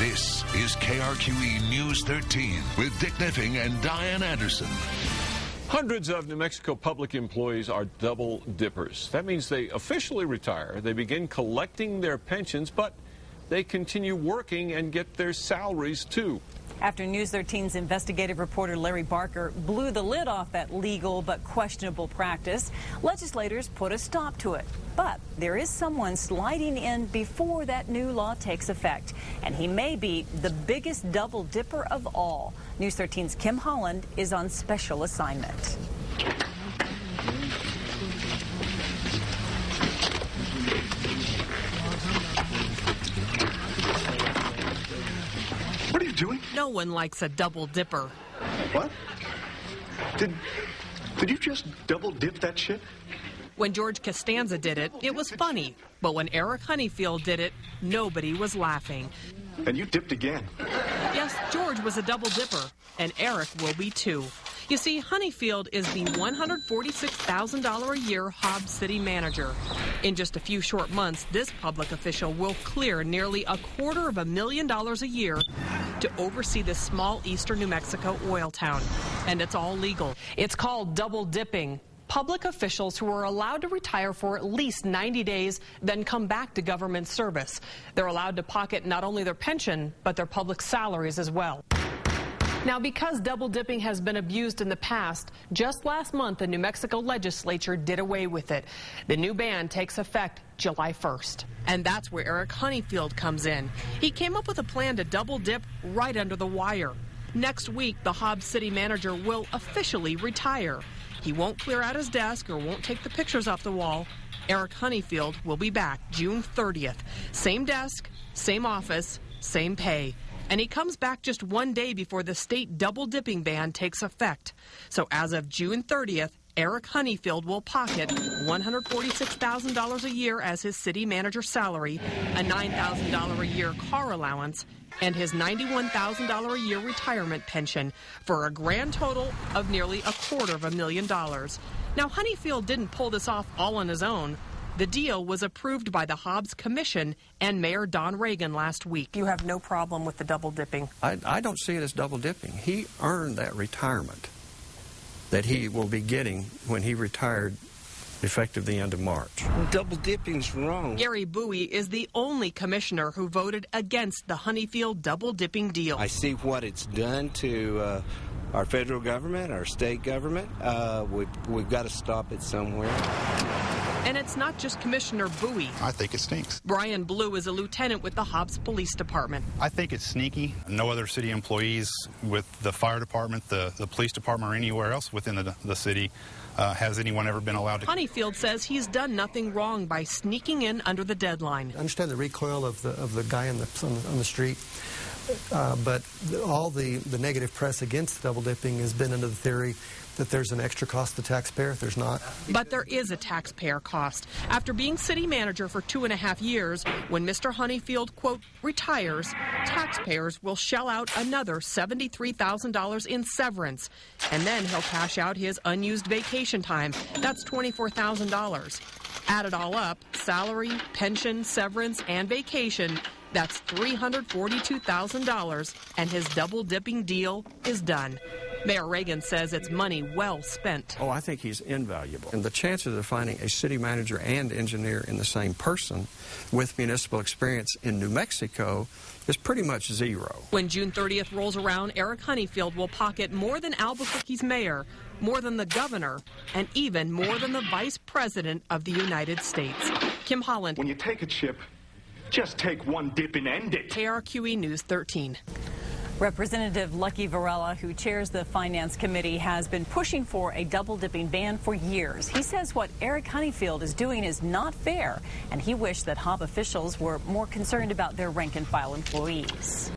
This is KRQE News 13 with Dick Niffing and Diane Anderson. Hundreds of New Mexico public employees are double dippers. That means they officially retire, they begin collecting their pensions, but they continue working and get their salaries too. After News 13's investigative reporter Larry Barker blew the lid off that legal but questionable practice, legislators put a stop to it. But there is someone sliding in before that new law takes effect, and he may be the biggest double dipper of all. News 13's Kim Holland is on special assignment. What are you doing? No one likes a double dipper. What? Did you just double dip that shit? When George Costanza did it, it was funny. But when Eric Honeyfield did it, nobody was laughing. And you dipped again. Yes, George was a double dipper, and Eric will be too. You see, Honeyfield is the $146,000 a year HOBBS city manager. In just a few short months, this public official will clear nearly $250,000 a year to oversee this small eastern New Mexico oil town. And it's all legal. It's called double dipping. Public officials who are allowed to retire for at least 90 days, then come back to government service. They're allowed to pocket not only their pension, but their public salaries as well. Now, because double dipping has been abused in the past, just last month the New Mexico legislature did away with it. The new ban takes effect July 1st. And that's where Eric Honeyfield comes in. He came up with a plan to double dip right under the wire. Next week, the HOBBS city manager will officially retire. He won't clear out his desk or won't take the pictures off the wall. Eric Honeyfield will be back June 30th. Same desk, same office, same pay. And he comes back just one day before the state double dipping ban takes effect. So as of June 30th, Eric Honeyfield will pocket $146,000 a year as his city manager salary, a $9,000 a year car allowance, and his $91,000 a year retirement pension for a grand total of nearly $250,000. Now, Honeyfield didn't pull this off all on his own. The deal was approved by the HOBBS Commission and Mayor Don Reagan last week. You have no problem with the double dipping? I don't see it as double dipping. He earned that retirement that he will be getting when he retired effective the end of March. Double dipping's wrong. Gary Bowie is the only commissioner who voted against the Honeyfield double dipping deal. I see what it's done to our federal government, our state government. We've got to stop it somewhere. And it's not just Commissioner Bowie. I think it stinks. Brian Blue is a lieutenant with the HOBBS Police Department. I think it's sneaky. No other city employees with the fire department, the police department, or anywhere else within the city has anyone ever been allowed to. Honeyfield says he's done nothing wrong by sneaking in under the deadline. I understand the recoil of the guy on the street, but all the negative press against double dipping has been under the theory that there's an extra cost to the taxpayer. There's not. But there is a taxpayer cost. After being city manager for 2.5 years, when Mr. Honeyfield, quote, retires, taxpayers will shell out another $73,000 in severance. And then he'll cash out his unused vacation time. That's $24,000. Add it all up, salary, pension, severance, and vacation, that's $342,000, and his double-dipping deal is done. Mayor Reagan says it's money well spent. Oh, I think he's invaluable. And the chances of finding a city manager and engineer in the same person with municipal experience in New Mexico is pretty much zero. When June 30th rolls around, Eric Honeyfield will pocket more than Albuquerque's mayor, more than the governor, and even more than the vice president of the United States. Kim Holland. When you take a chip, just take one dip and end it. KRQE News 13. Representative Lucky Varela, who chairs the Finance Committee, has been pushing for a double-dipping ban for years. He says what Eric Honeyfield is doing is not fair, and he wished that HOBBS officials were more concerned about their rank-and-file employees.